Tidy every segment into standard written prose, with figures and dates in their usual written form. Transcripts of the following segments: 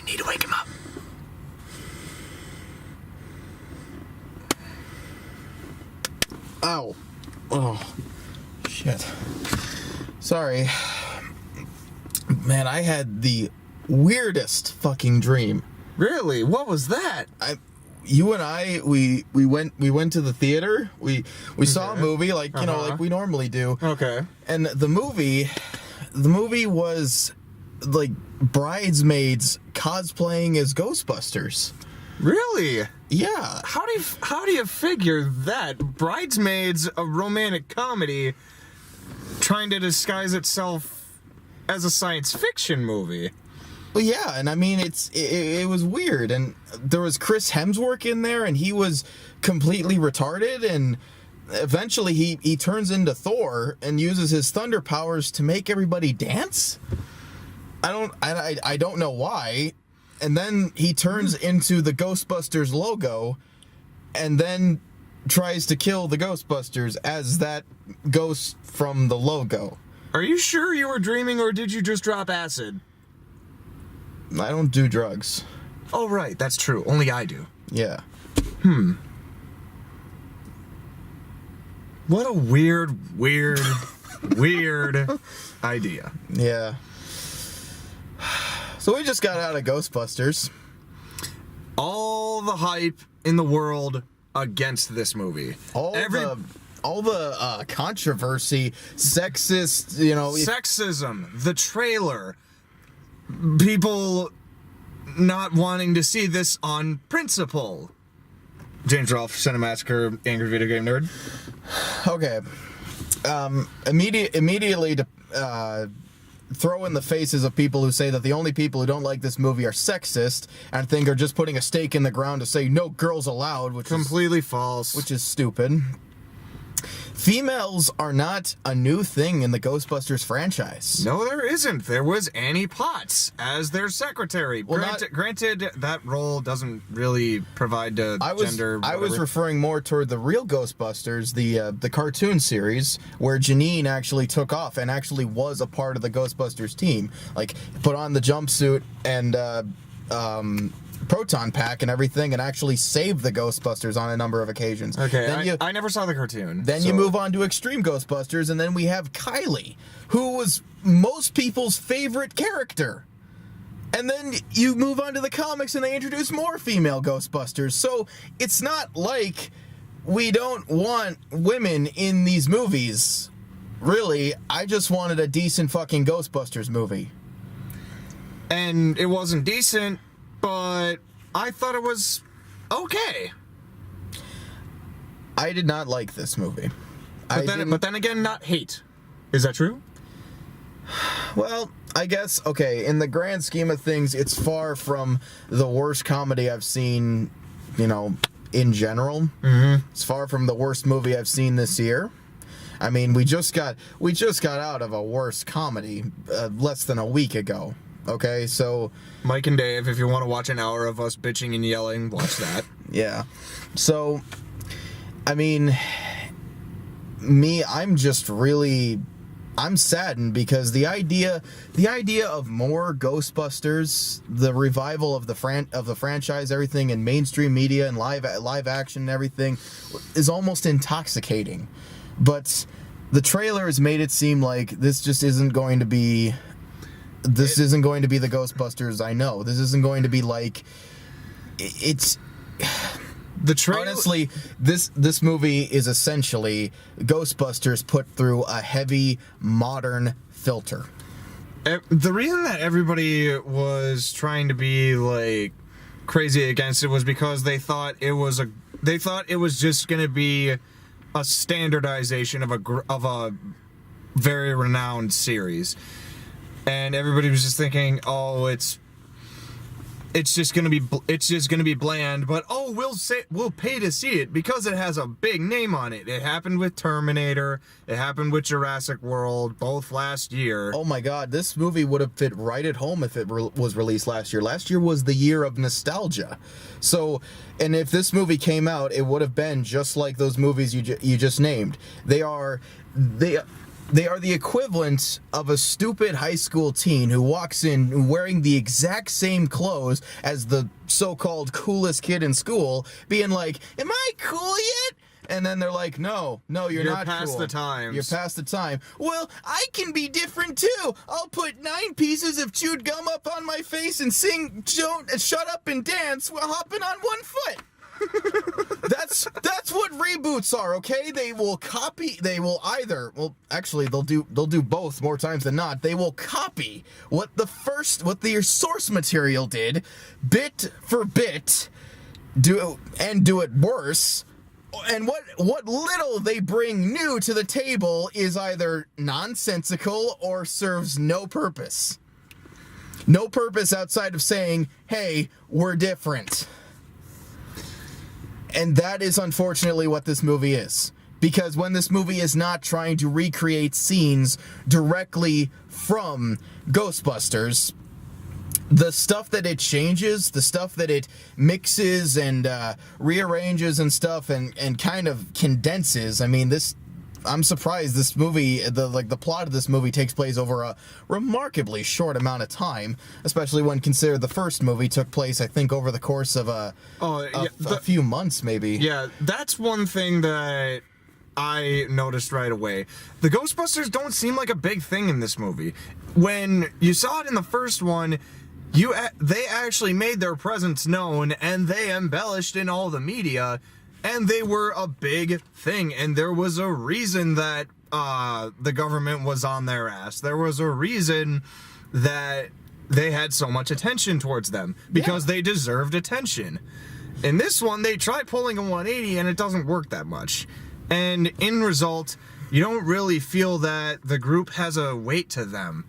need to wake him up. Ow. Oh, shit. Sorry. Man, I had the weirdest fucking dream. Really? What was that? You and I, we went to the theater. We saw a movie like like we normally do. Okay. And the movie was like bridesmaids cosplaying as Ghostbusters. Really? Yeah. How do you figure that? Bridesmaids, a romantic comedy, trying to disguise itself as a science fiction movie. Well, yeah, and I mean it was weird, and there was Chris Hemsworth in there, and he was completely retarded, and eventually he turns into Thor and uses his thunder powers to make everybody dance. I don't know why, and then he turns into the Ghostbusters logo, and then tries to kill the Ghostbusters as that ghost from the logo. Are you sure you were dreaming, or did you just drop acid? I don't do drugs. Oh, right, that's true. Only I do. Yeah. What a weird idea. Yeah. So we just got out of Ghostbusters. All the hype in the world against this movie. All the controversy, sexist, sexism, the trailer, people not wanting to see this on principle. James Rolfe, Cinemassacre, Angry Video Game Nerd. Okay. Immediately to throw in the faces of people who say that the only people who don't like this movie are sexist and think are just putting a stake in the ground to say no girls allowed, which completely false. Which is stupid. Females are not a new thing in the Ghostbusters franchise. No, there isn't. There was Annie Potts as their secretary. Well, granted, that role doesn't really provide gender. I was referring more toward the real Ghostbusters, the cartoon series, where Janine actually took off and actually was a part of the Ghostbusters team. Like, put on the jumpsuit and proton pack and everything, and actually saved the Ghostbusters on a number of occasions. Okay, then I never saw the cartoon. Then you move on to Extreme Ghostbusters, and then we have Kylie, who was most people's favorite character. And then you move on to the comics, and they introduce more female Ghostbusters. So it's not like we don't want women in these movies. Really, I just wanted a decent fucking Ghostbusters movie. And it wasn't decent, but I thought it was okay. I did not like this movie. But then again, not hate. Is that true? Well, I guess, okay, in the grand scheme of things, it's far from the worst comedy I've seen, in general. Mm-hmm. It's far from the worst movie I've seen this year. I mean, we just got out of a worse comedy less than a week ago. Okay, so Mike and Dave, if you want to watch an hour of us bitching and yelling, watch that. Yeah. So, I mean, I'm saddened because the idea of more Ghostbusters, the revival of the franchise, everything in mainstream media and live action and everything, is almost intoxicating. But the trailer has made it seem like this just isn't going to be. This isn't going to be the Ghostbusters I know. This isn't going to be like... It's... The trailer... Honestly, this movie is essentially Ghostbusters put through a heavy, modern filter. The reason that everybody was trying to be, like, crazy against it was because they thought it was just going to be a standardization of a very renowned series. And everybody was just thinking, oh, it's just gonna be bland, but we'll pay to see it because it has a big name on it. It happened with Terminator, it happened with Jurassic World, both last year. Oh my God, this movie would have fit right at home if it was released last year. Last year was the year of nostalgia. So, and if this movie came out, it would have been just like those movies you just named. They are the equivalent of a stupid high school teen who walks in wearing the exact same clothes as the so-called coolest kid in school, being like, "Am I cool yet?" And then they're like, no, you're not cool. You're past the times. You're past the time. Well, I can be different too. I'll put 9 pieces of chewed gum up on my face and sing "Shut Up and Dance" while hopping on 1 foot. That's what reboots are, okay? They will copy. They will either. Well, actually, they'll do both more times than not. They will copy what the source material did, bit for bit, do it worse. And what little they bring new to the table is either nonsensical or serves no purpose. No purpose outside of saying, "Hey, we're different." And that is unfortunately what this movie is. Because when this movie is not trying to recreate scenes directly from Ghostbusters, the stuff that it changes, the stuff that it mixes and rearranges and stuff and kind of condenses. I mean, I'm surprised this movie, the plot of this movie takes place over a remarkably short amount of time, especially when considered the first movie took place, I think, over the course of a few months, maybe. Yeah, that's one thing that I noticed right away. The Ghostbusters don't seem like a big thing in this movie. When you saw it in the first one, they actually made their presence known, and they embellished in all the media, and they were a big thing, and there was a reason that the government was on their ass. There was a reason that they had so much attention towards them, because they deserved attention. In this one, they try pulling a 180, and it doesn't work that much. And in result, you don't really feel that the group has a weight to them.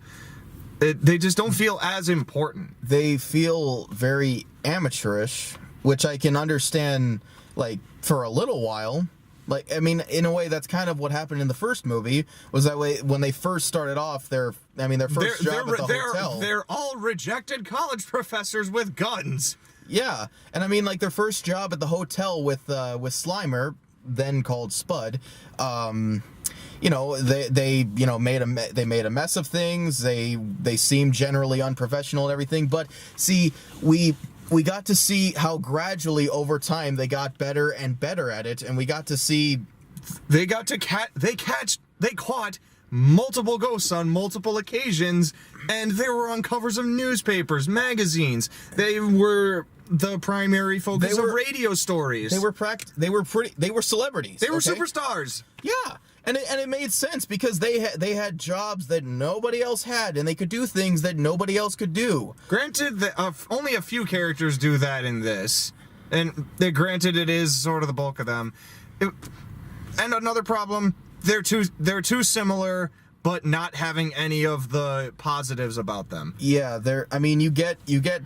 They just don't feel as important. They feel very amateurish, which I can understand, like, for a little while. Like, I mean, in a way, that's kind of what happened in the first movie, was that way when they first started off, their first job at the hotel. They're all rejected college professors with guns. Yeah, and I mean, like, their first job at the hotel with Slimer, then called Spud, you know, they made a mess of things. They seemed generally unprofessional and everything. But see, we got to see how gradually over time they got better and better at it, and we got to see they caught multiple ghosts on multiple occasions, and they were on covers of newspapers, magazines. They were the primary focus of radio stories. They were celebrities. They were superstars. Yeah. And it made sense because they had jobs that nobody else had, and they could do things that nobody else could do. Granted, that only a few characters do that in this, and granted, it is sort of the bulk of them. And another problem, they're too similar, but not having any of the positives about them. Yeah, I mean, you get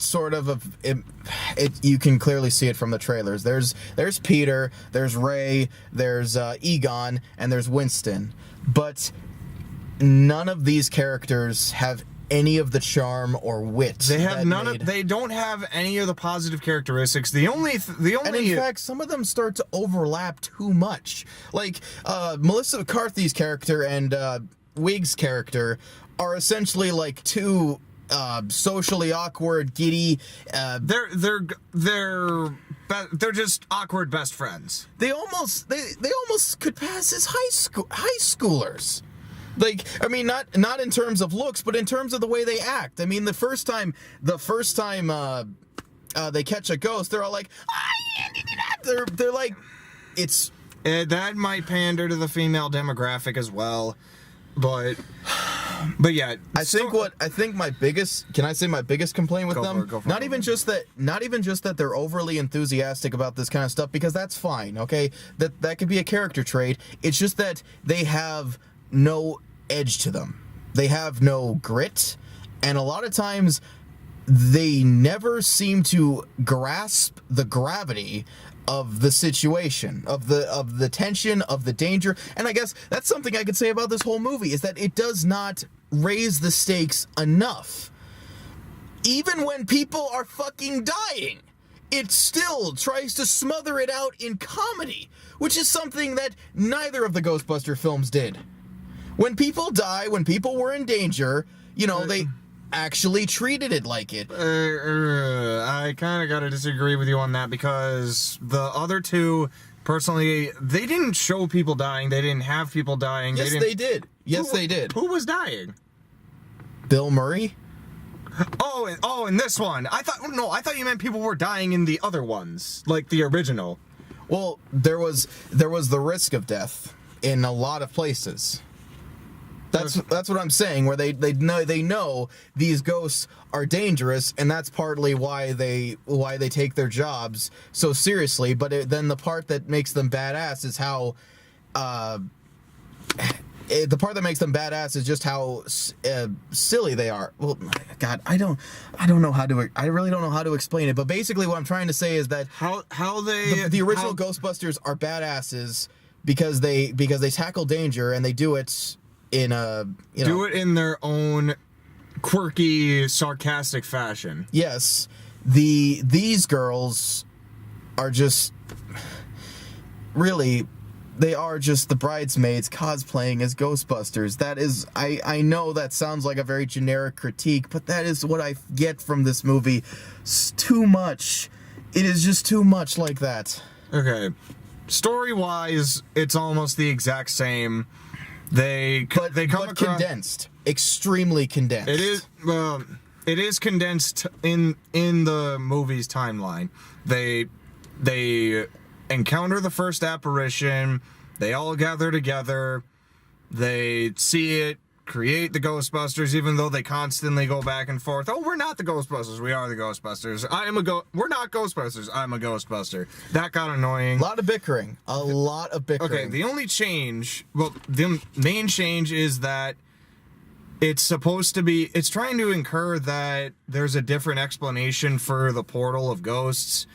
sort of you can clearly see it from the trailers. There's Peter, there's Ray, there's Egon, and there's Winston. But none of these characters have any of the charm or wit. They don't have any of the positive characteristics. And in fact, some of them start to overlap too much. Like Melissa McCarthy's character and Wig's character are essentially like two socially awkward, giddy. They're just awkward best friends. They almost could pass as high schoolers. Like, I mean, not in terms of looks, but in terms of the way they act. I mean, the first time they catch a ghost, they're all like, they're like, it's. That might pander to the female demographic as well. But yeah, I think my biggest complaint with them, not even just that they're overly enthusiastic about this kind of stuff, because that's fine, okay? That could be a character trait. It's just that they have no edge to them. They have no grit, and a lot of times they never seem to grasp the gravity of the situation, of the tension, of the danger. And I guess that's something I could say about this whole movie, is that it does not raise the stakes enough. Even when people are fucking dying, it still tries to smother it out in comedy, which is something that neither of the Ghostbuster films did. When people die, when people were in danger, you know, they actually treated it like it. I kind of gotta disagree with you on that, because the other two, personally, they didn't show people dying. They didn't have people dying. Yes, they did. Yes, they did. Who was dying? Bill Murray? Oh, in this one. I thought you meant people were dying in the other ones, like the original. Well, there was the risk of death in a lot of places. That's what I'm saying. Where they know these ghosts are dangerous, and that's partly why they take their jobs so seriously. But then the part that makes them badass is how. The part that makes them badass is just how silly they are. Well, God, I really don't know how to explain it. But basically, what I'm trying to say is that the original Ghostbusters are badasses because they tackle danger, and they do it in a do it in their own quirky, sarcastic fashion. Yes, these girls are just really. They are just the bridesmaids cosplaying as Ghostbusters. That is, I know that sounds like a very generic critique, but that is what I get from this movie. It's too much. It is just too much like that. Okay. Story-wise, it's almost the exact same. They come across condensed. Extremely condensed. It is condensed in the movie's timeline. They encounter the first apparition, they all gather together, they see it, create the Ghostbusters, even though they constantly go back and forth. Oh, we're not the Ghostbusters, we are the Ghostbusters. We're not Ghostbusters, I'm a Ghostbuster. That got annoying. A lot of bickering. Okay, the only change, the main change is that it's trying to incur that there's a different explanation for the portal of ghosts,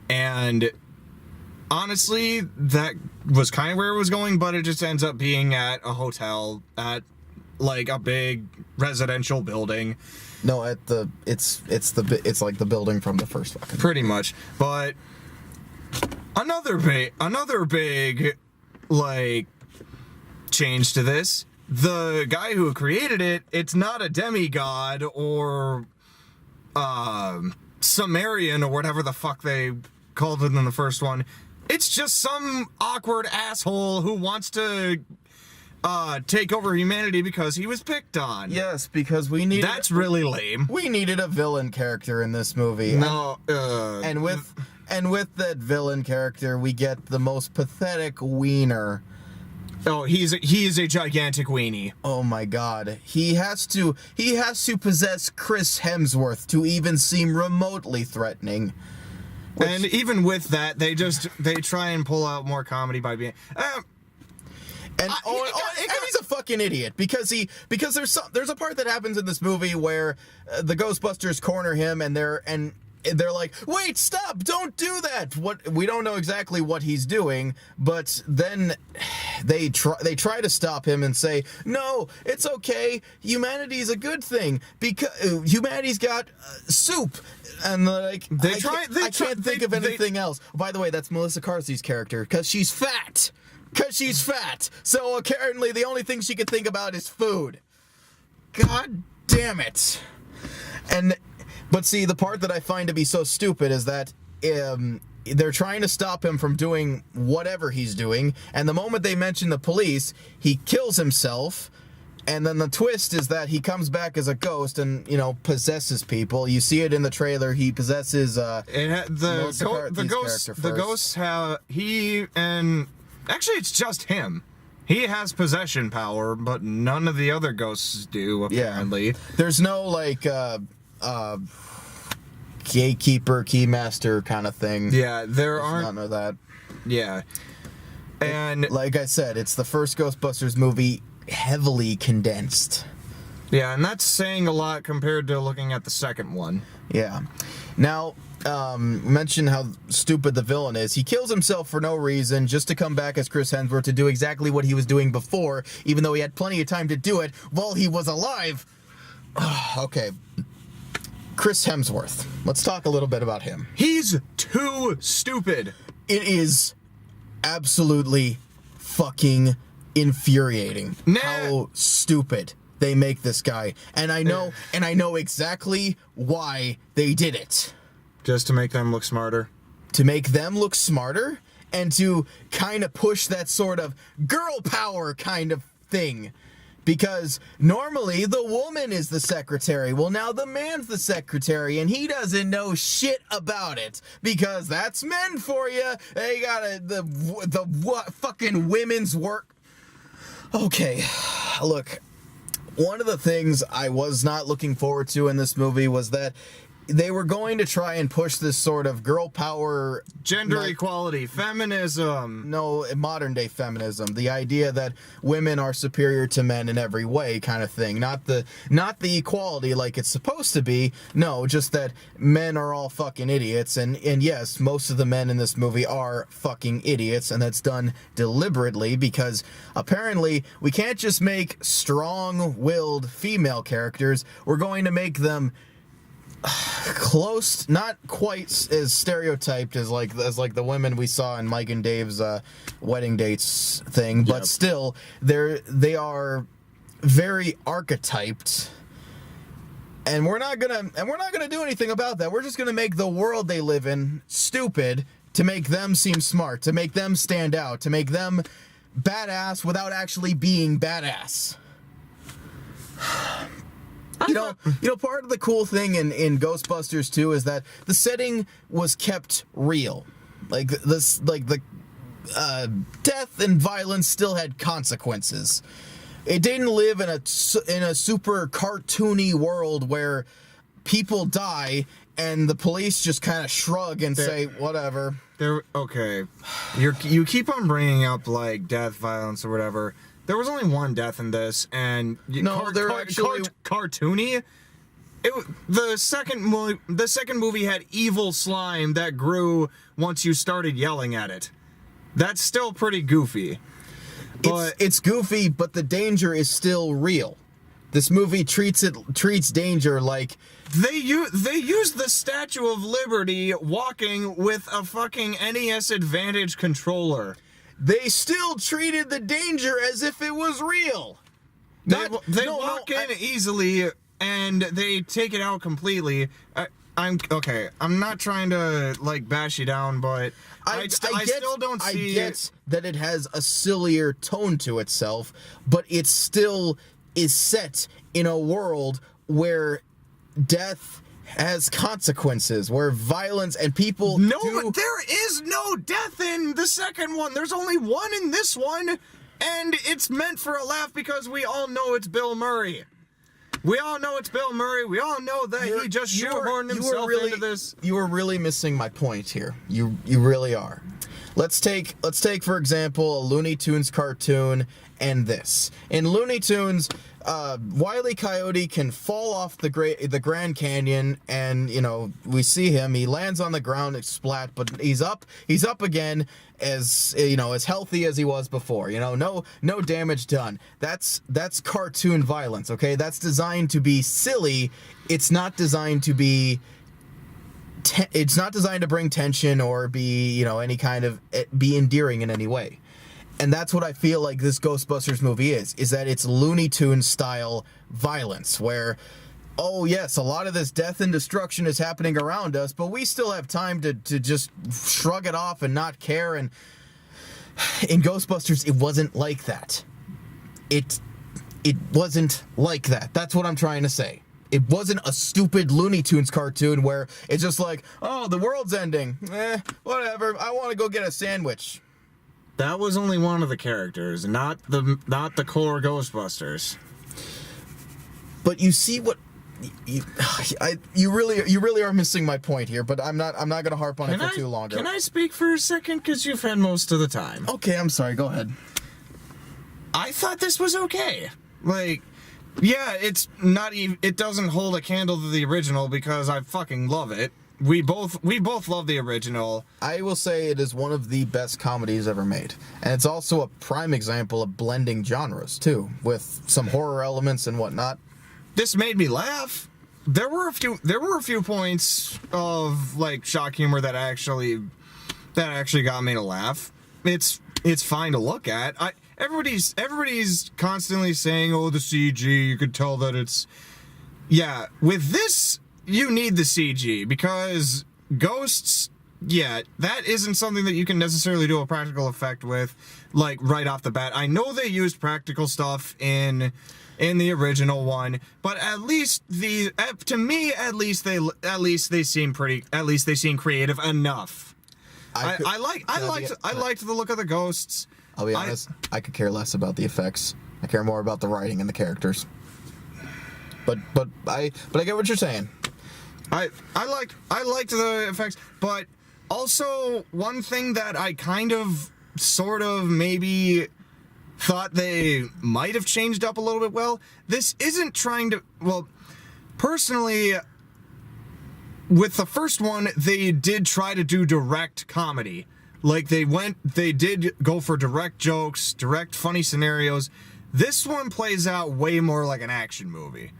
and honestly, that was kind of where it was going, but it just ends up being at a hotel, at like a big residential building. No, it's like the building from the first fucking. Pretty much, but another big like change to this. The guy who created it, it's not a demigod or Sumerian or whatever the fuck they called it in the first one. It's just some awkward asshole who wants to take over humanity because he was picked on. Yes, because we needed. That's really lame. We needed a villain character in this movie. No, and with that villain character, we get the most pathetic wiener. Oh, he is a gigantic weenie. Oh my God, he has to possess Chris Hemsworth to even seem remotely threatening. And even with that, they try and pull out more comedy by being. And he's a fucking idiot because there's a part that happens in this movie where the Ghostbusters corner him and they're like, wait, stop, don't do that. We don't know exactly what he's doing, but then they try to stop him and say, no, it's okay. Humanity's a good thing because humanity's got soup. And like, I can't think of anything else. By the way, that's Melissa Carthy's character because she's fat. So apparently the only thing she can think about is food. God damn it. But see, the part that I find to be so stupid is that they're trying to stop him from doing whatever he's doing, and the moment they mention the police, he kills himself, and then the twist is that he comes back as a ghost and, possesses people. You see it in the trailer. He possesses the ghosts have actually it's just him. He has possession power, but none of the other ghosts do, apparently. Yeah. There's no gatekeeper, keymaster kind of thing. Yeah, there aren't. None of that. Yeah. And like I said, it's the first Ghostbusters movie heavily condensed. Yeah, and that's saying a lot compared to looking at the second one. Yeah. Now, mention how stupid the villain is. He kills himself for no reason, just to come back as Chris Hemsworth to do exactly what he was doing before, even though he had plenty of time to do it while he was alive. Okay. Chris Hemsworth. Let's talk a little bit about him. He's too stupid. It is absolutely fucking infuriating Nah. how stupid they make this guy. And I know exactly why they did it. Just to make them look smarter. To make them look smarter and to kind of push that sort of girl power kind of thing. Because normally the woman is the secretary. Well, now the man's the secretary, and he doesn't know shit about it. Because that's men for you. They got the what fucking women's work. Okay, look. One of the things I was not looking forward to in this movie was that they were going to try and push this sort of girl power... Gender equality, feminism. No, modern day feminism. The idea that women are superior to men in every way kind of thing. Not the equality like it's supposed to be. No, just that men are all fucking idiots. And yes, most of the men in this movie are fucking idiots. And that's done deliberately because apparently we can't just make strong-willed female characters. We're going to make them... close, not quite as stereotyped as like the women we saw in Mike and Dave's wedding dates thing, but still they are very archetyped, and we're not gonna do anything about that. We're just gonna make the world they live in stupid to make them seem smart, to make them stand out, to make them badass without actually being badass. You know, part of the cool thing in Ghostbusters 2 is that the setting was kept real. Like the death and violence still had consequences. It didn't live in a super cartoony world where people die and the police just kind of shrug and say whatever. Okay, you keep on bringing up like death, violence, or whatever. There was only one death in this, and cartoony. The second movie had evil slime that grew once you started yelling at it. That's still pretty goofy. But it's goofy, but the danger is still real. This movie treats danger like they use the Statue of Liberty walking with a fucking NES Advantage controller. They still treated the danger as if it was real. They walk in easily and they take it out completely. I'm not trying to like bash you down, but I still don't see. I get that it has a sillier tone to itself, but it still is set in a world where death has consequences, where violence and people but there is no death in the second one. There's only one in this one, and it's meant for a laugh because we all know it's Bill Murray. We all know it's Bill Murray. We all know that he just shoehorned himself into this. You are really missing my point here. You really are. Let's take for example a Looney Tunes cartoon and this. In Looney Tunes, Wile E. Coyote can fall off the Grand Canyon, and we see him. He lands on the ground, it's splat, but he's up again, as as healthy as he was before. No damage done. That's cartoon violence. Okay, that's designed to be silly. It's not designed to be. It's not designed to bring tension or be any kind of be endearing in any way. And that's what I feel like this Ghostbusters movie is that it's Looney Tunes style violence where, oh yes, a lot of this death and destruction is happening around us, but we still have time to just shrug it off and not care. And in Ghostbusters, it wasn't like that. It wasn't like that. That's what I'm trying to say. It wasn't a stupid Looney Tunes cartoon where it's just like, oh, the world's ending. Whatever. I want to go get a sandwich. That was only one of the characters, not the core Ghostbusters. But you see what you really are missing my point here. But I'm not gonna harp on it for too long. Can I speak for a second? Because you've had most of the time. Okay, I'm sorry. Go ahead. I thought this was okay. Like, yeah, it's not even. It doesn't hold a candle to the original because I fucking love it. We both love the original. I will say it is one of the best comedies ever made. And it's also a prime example of blending genres, too, with some horror elements and whatnot. This made me laugh. There were a few points of, like, shock humor that actually got me to laugh. It's fine to look at. everybody's constantly saying, oh, the CG, you could tell that it's... Yeah, with this, you need the CG, because ghosts, yeah, that isn't something that you can necessarily do a practical effect with, like, right off the bat. I know they used practical stuff in the original one, but at least to me, at least they seem creative enough. I liked the look of the ghosts. I'll be honest, I could care less about the effects. I care more about the writing and the characters. But I get what you're saying. I liked the effects, but also one thing that I kind of sort of maybe thought they might have changed up a little bit. Well, this isn't trying to, well, personally, with the first one, they did try to do direct comedy. Like, they did go for direct jokes, direct funny scenarios. This one plays out way more like an action movie.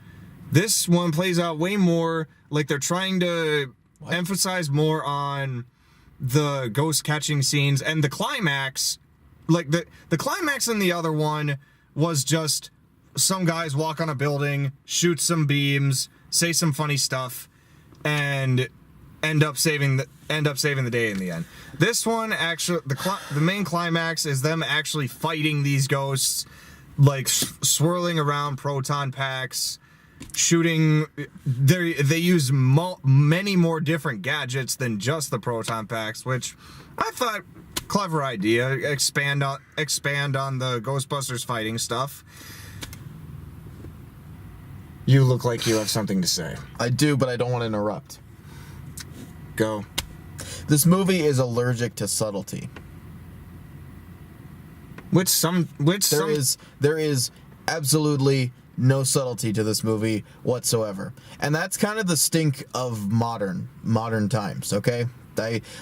This one plays out way more like they're trying to emphasize more on the ghost catching scenes, and the climax, like the climax in the other one was just some guys walk on a building, shoot some beams, say some funny stuff, and end up saving the day in the end. This one, actually, the main climax is them actually fighting these ghosts, like swirling around proton packs, shooting. They use many more different gadgets than just the proton packs, which I thought clever idea. Expand on the Ghostbusters fighting stuff. You look like you have something to say. I do, but I don't want to interrupt. Go. This movie is allergic to subtlety. There is absolutely no subtlety to this movie whatsoever, and that's kind of the stink of modern times. Okay,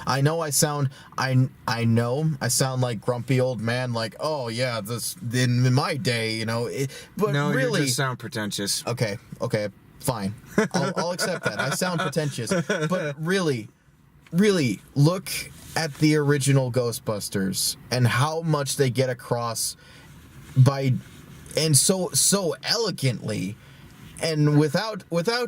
I know I sound like grumpy old man, like, oh yeah, this in my day, but no, really, you just sound pretentious. Okay, fine, I'll accept that. I sound pretentious, but really look at the original Ghostbusters and how much they get across so elegantly, and without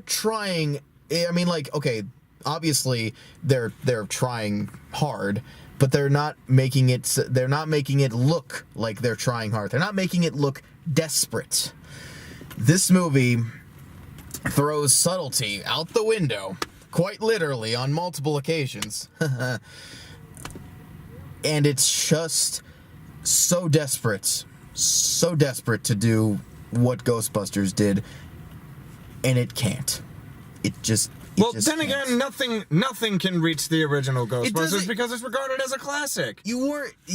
trying. I mean, like, okay, obviously they're trying hard, but they're not making it look like they're trying hard. They're not making it look desperate. This movie throws subtlety out the window, quite literally, on multiple occasions. And it's just so desperate to do what Ghostbusters did, and it can't. Then again, nothing can reach the original Ghostbusters because it's regarded as a classic.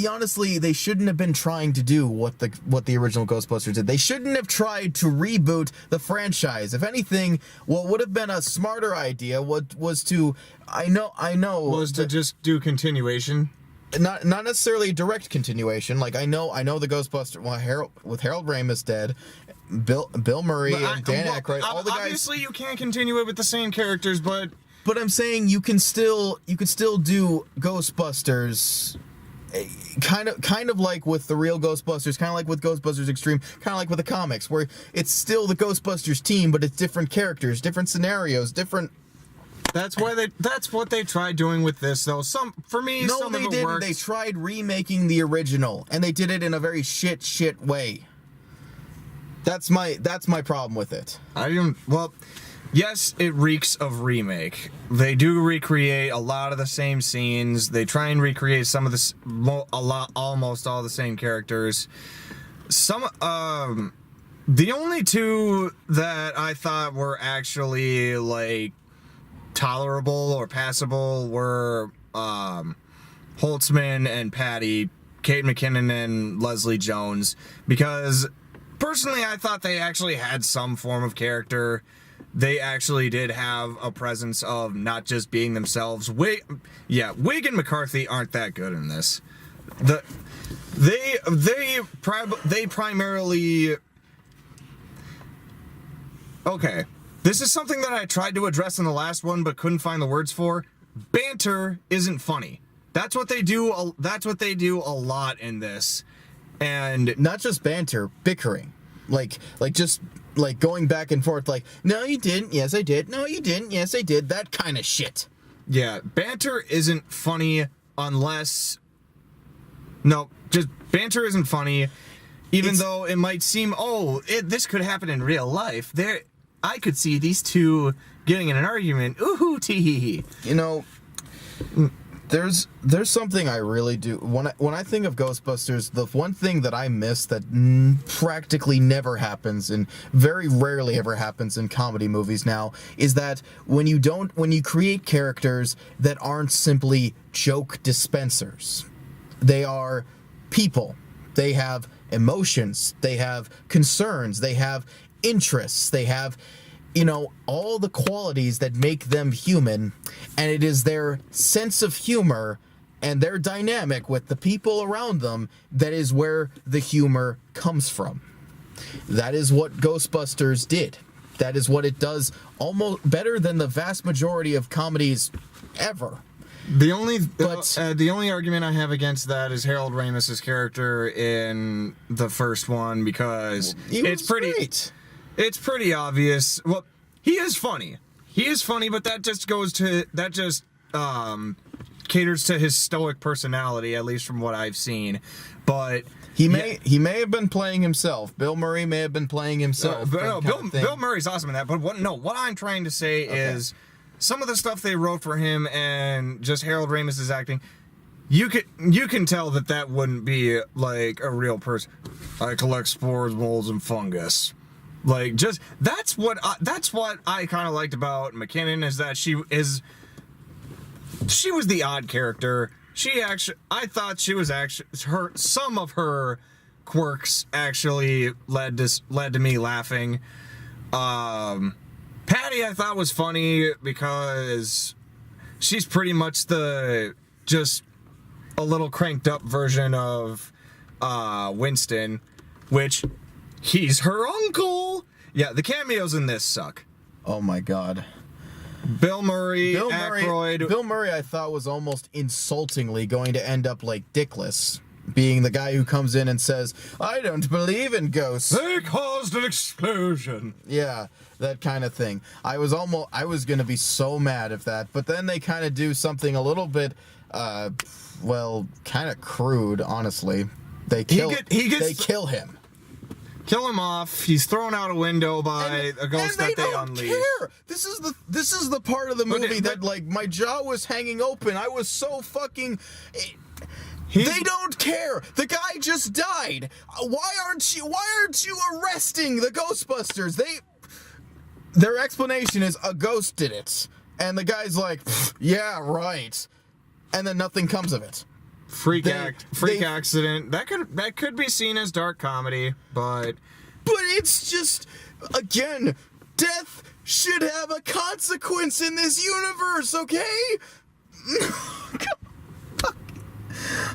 Honestly, they shouldn't have been trying to do what the original Ghostbusters did. They shouldn't have tried to reboot the franchise. If anything, what would have been a smarter idea was to just do continuation. Not necessarily direct continuation. Like, I know the Ghostbusters. Well, with Harold Ramis dead, Bill Murray and Dan Aykroyd, all the guys. Obviously, you can't continue it with the same characters, but I'm saying you could still do Ghostbusters, kind of like with the real Ghostbusters, kind of like with Ghostbusters Extreme, kind of like with the comics, where it's still the Ghostbusters team, but it's different characters, different scenarios, different. That's what they tried doing with this, though. Some of it didn't. Worked. They tried remaking the original, and they did it in a very shit way. That's my problem with it. Yes, it reeks of remake. They do recreate a lot of the same scenes. They try and recreate some of almost all the same characters. The only two that I thought were actually, like, tolerable or passable were Holtzman and Patty, Kate McKinnon and Leslie Jones, because personally I thought they actually had some form of character. They actually did have a presence of not just being themselves. Wig and McCarthy aren't that good in this. They primarily. Okay. This is something that I tried to address in the last one, but couldn't find the words for. Banter isn't funny. That's what they do a lot in this. And not just banter, bickering, like just like going back and forth, like, no you didn't, yes I did, no you didn't, yes I did, that kind of shit. yeah, banter isn't funny unless... No, just banter isn't funny, even though it might seem, this could happen in real life. I could see these two getting in an argument. Ooh, tee hee hee. You know, there's something I really do when I think of Ghostbusters. The one thing that I miss that practically never happens and very rarely ever happens in comedy movies now is that when you create characters that aren't simply joke dispensers. They are people. They have emotions. They have concerns. They have interests. They have, all the qualities that make them human. And it is their sense of humor and their dynamic with the people around them that is where the humor comes from. That is what Ghostbusters did. That is what it does almost better than the vast majority of comedies ever. The only argument I have against that is Harold Ramis's character in the first one, because it's pretty obvious. Well, he is funny. But that just caters to his stoic personality, at least from what I've seen. But he may have been playing himself. Bill Murray may have been playing himself. Bill Murray's awesome in that. But what I'm trying to say is, some of the stuff they wrote for him and just Harold Ramis's acting, you can tell that wouldn't be like a real person. I collect spores, molds, and fungus. Like, just that's what I kind of liked about McKinnon, is that she was the odd character. I thought she was actually some of her quirks actually led to me laughing. Patty I thought was funny because she's pretty much just a little cranked up version of Winston, which he's her uncle. Yeah, the cameos in this suck. Oh my god. Bill Murray, Aykroyd. Bill Murray I thought was almost insultingly going to end up like Dickless, being the guy who comes in and says, I don't believe in ghosts. They caused an explosion. Yeah, that kind of thing. I was going to be so mad if that, but then they kind of do something a little bit, kind of crude, honestly. They kill him. Kill him off. He's thrown out a window by a ghost that they unleash. Care. This is the part of the movie that like my jaw was hanging open. I was so fucking... They don't care. The guy just died. Why aren't you arresting the Ghostbusters? Their explanation is a ghost did it. And the guy's like, yeah, right. And then nothing comes of it. Freak accident. That could be seen as dark comedy, but it's just, again, death should have a consequence in this universe, okay?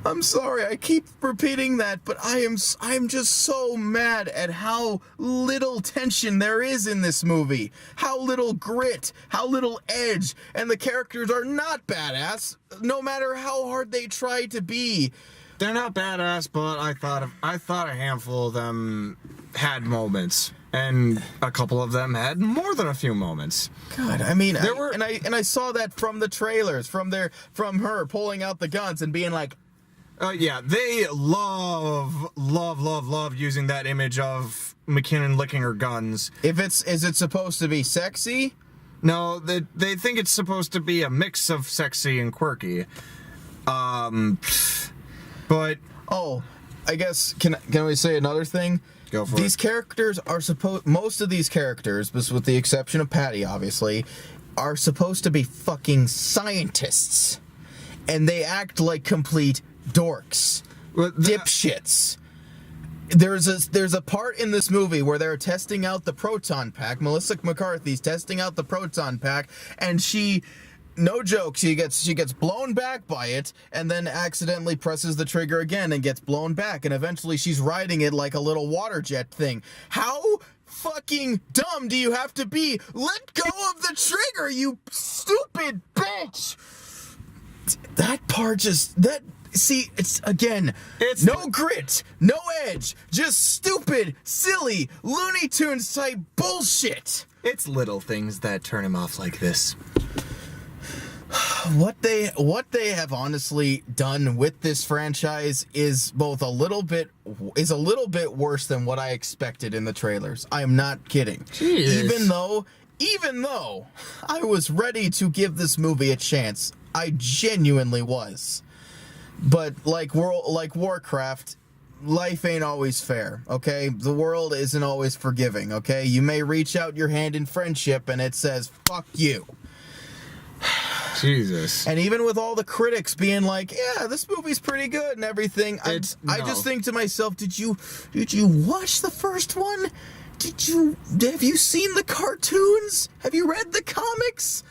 I'm sorry, I keep repeating that, but I'm just so mad at how little tension there is in this movie. How little grit, how little edge, and the characters are not badass, no matter how hard they try to be. They're not badass, but I thought a handful of them had moments, and a couple of them had more than a few moments. God, I mean, I saw that from the trailers, from her pulling out the guns and being like, yeah, they love using that image of McKinnon licking her guns. Is it supposed to be sexy? No, they think it's supposed to be a mix of sexy and quirky. But I guess can we say another thing? Go for These characters are most of these characters, with the exception of Patty, obviously, are supposed to be fucking scientists, and they act like complete dorks, dipshits. There's a part in this movie where they're testing out the proton pack. Melissa McCarthy's testing out the proton pack, and she, no joke, she gets blown back by it, and then accidentally presses the trigger again and gets blown back, and eventually she's riding it like a little water jet thing. How fucking dumb do you have to be? Let go of the trigger, you stupid bitch! That part See, it's again, It's no grit, no edge, just stupid, silly, Looney Tunes type bullshit. It's little things that turn him off like this. What they have honestly done with this franchise is both a little bit worse than what I expected in the trailers. I am not kidding. Jeez. Even though I was ready to give this movie a chance, I genuinely was. But like Warcraft, life ain't always fair, okay? The world isn't always forgiving, okay? You may reach out your hand in friendship and it says, fuck you. Jesus. And even with all the critics being like, yeah, this movie's pretty good and everything, I just think to myself, did you watch the first one? Have you seen the cartoons? Have you read the comics?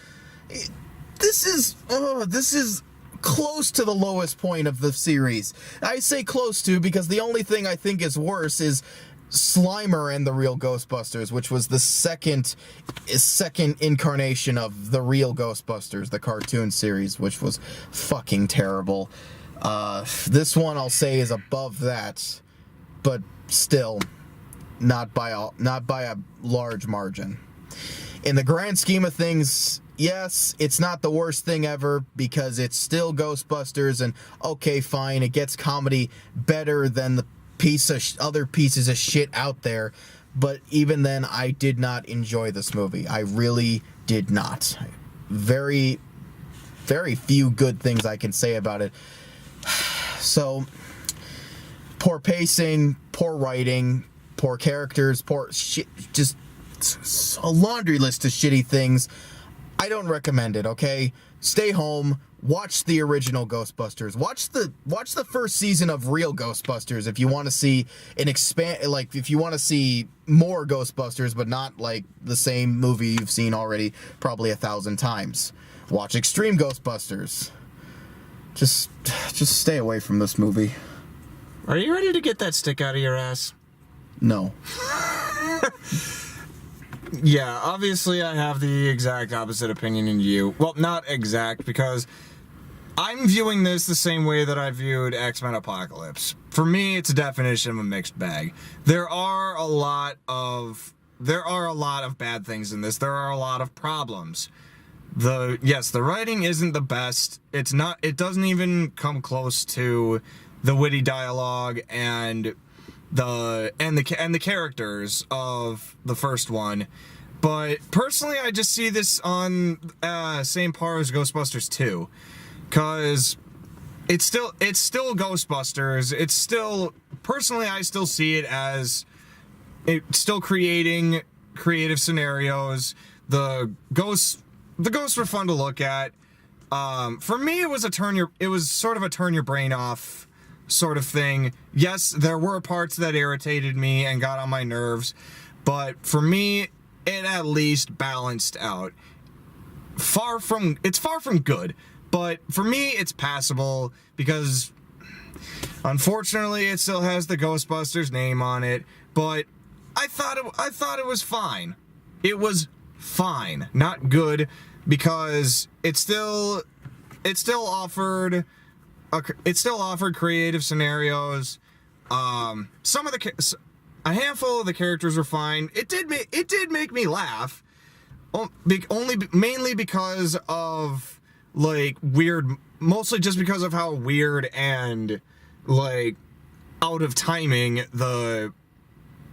This is close to the lowest point of the series. I say close to because the only thing I think is worse is Slimer and the Real Ghostbusters, which was the second incarnation of the Real Ghostbusters, the cartoon series, which was fucking terrible. This one I'll say is above that, but still not by a large margin. In the grand scheme of things, yes, it's not the worst thing ever because it's still Ghostbusters, and okay, fine, it gets comedy better than the other pieces of shit out there, but even then, I did not enjoy this movie. I really did not. Very, very few good things I can say about it. So, poor pacing, poor writing, poor characters, poor shit, just a laundry list of shitty things. I don't recommend it, okay? Stay home. Watch the original Ghostbusters. Watch the first season of Real Ghostbusters if you want to see if you want to see more Ghostbusters, but not like the same movie you've seen already probably 1,000 times. Watch Extreme Ghostbusters. Just stay away from this movie. Are you ready to get that stick out of your ass? No. Yeah, obviously I have the exact opposite opinion in you. Well, not exact, because I'm viewing this the same way that I viewed X-Men Apocalypse. For me, it's a definition of a mixed bag. There are a lot of bad things in this. There are a lot of problems. The writing isn't the best. It doesn't even come close to the witty dialogue and the characters of the first one. But personally, I just see this on same par as Ghostbusters 2, because it's still Ghostbusters. It's still, personally, I still see it as it's still creating creative scenarios. The ghosts were fun to look at. For me, it was sort of a turn your brain off sort of thing. Yes, there were parts that irritated me and got on my nerves, but for me, it at least balanced out. It's far from good, but for me, it's passable because unfortunately, it still has the Ghostbusters name on it. But I thought it was fine. It was fine, not good, because it still offered creative scenarios. A handful of the characters were fine. It did make me laugh, mainly because of mostly just because of how weird and out of timing the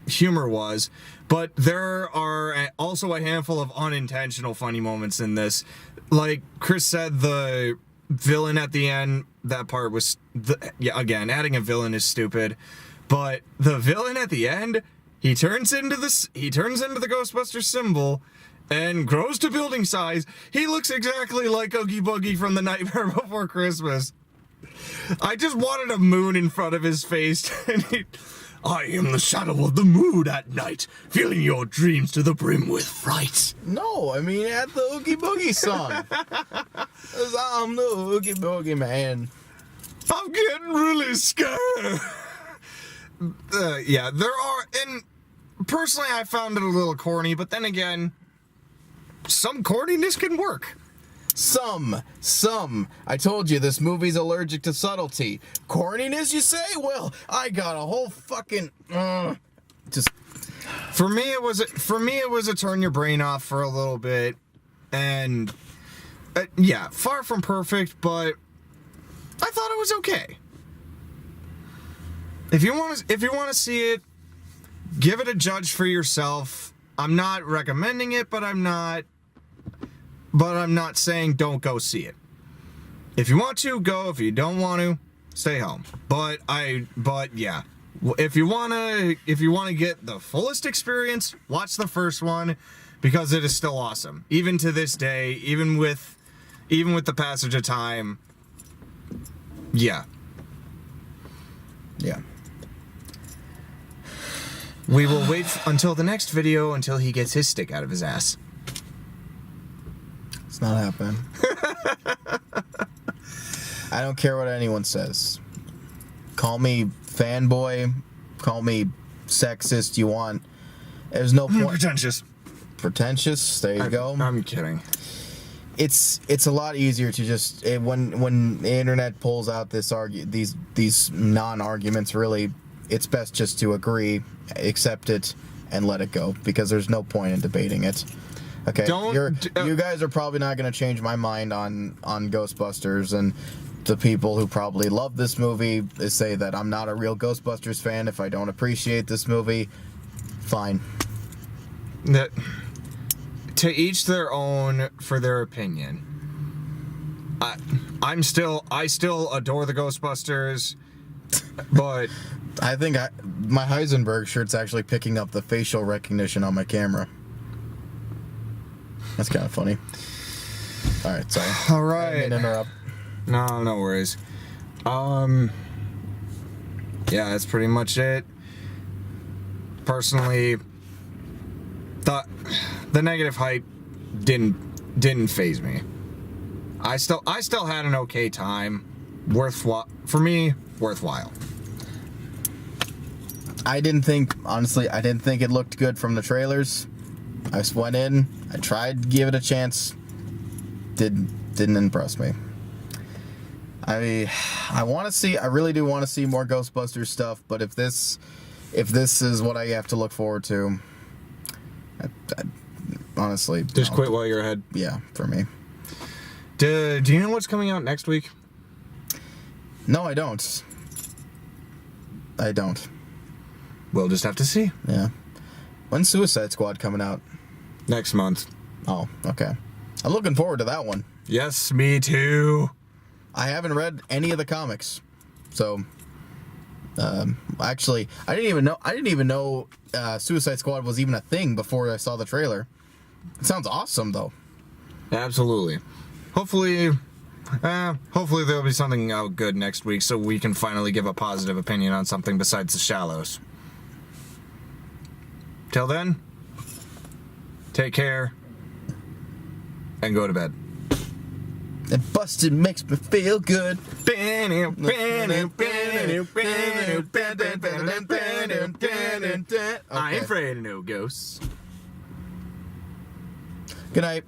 humor was. But there are also a handful of unintentional funny moments in this. Like Chris said, the villain at the end, that part was again, adding a villain is stupid, but the villain at the end, he turns into the Ghostbusters symbol and grows to building size. He looks exactly like Oogie Boogie from The Nightmare Before Christmas. I just wanted a moon in front of his face. I am the shadow of the moon at night, filling your dreams to the brim with fright. No, I mean, at the Oogie Boogie song. 'Cause I'm the Oogie Boogie man. I'm getting really scared. Yeah, there are, and personally I found it a little corny, but then again, some corniness can work. Some. I told you this movie's allergic to subtlety. Corniness, you say? Well, I got a whole fucking just. For me, it was a turn your brain off for a little bit, and yeah, far from perfect, but I thought it was okay. If you want to see it, give it a judge for yourself. I'm not recommending it, but I'm not saying don't go see it. If you want to, go. If you don't want to, stay home. But yeah. If you wanna get the fullest experience, watch the first one, because it is still awesome. Even to this day, even with the passage of time. Yeah. Yeah. We will wait until the next video until he gets his stick out of his ass. It's not happening. I don't care what anyone says. Call me fanboy, call me sexist, you want. There's no point. Pretentious. There you go. I'm kidding. It's a lot easier to just when the internet pulls out these non-arguments. Really, it's best just to agree, accept it, and let it go, because there's no point in debating it. Okay, you guys are probably not going to change my mind on Ghostbusters, and the people who probably love this movie say that I'm not a real Ghostbusters fan if I don't appreciate this movie. Fine. To each their own for their opinion. I still adore the Ghostbusters, but I think my Heisenberg shirt's actually picking up the facial recognition on my camera. That's kind of funny. All right, sorry. All right. I didn't interrupt. No worries. Yeah, that's pretty much it. Personally, thought the negative hype didn't faze me. I still had an okay time. Worthwhile for me. Worthwhile. Honestly, I didn't think it looked good from the trailers. I just went in, I tried to give it a chance. Didn't impress me. I really do want to see more Ghostbusters stuff, but if this is what I have to look forward to, I honestly just quit while you're ahead. Yeah, for me. Do you know what's coming out next week? No, I don't. We'll just have to see. Yeah. When's Suicide Squad coming out? Next month. Oh, okay. I'm looking forward to that one. Yes, me too. I haven't read any of the comics, so actually, I didn't even know Suicide Squad was even a thing before I saw the trailer. It sounds awesome, though. Absolutely. Hopefully there'll be something out good next week, so we can finally give a positive opinion on something besides The Shallows. Till then, take care and go to bed. And busted makes me feel good. I ain't afraid of no ghosts. Good night.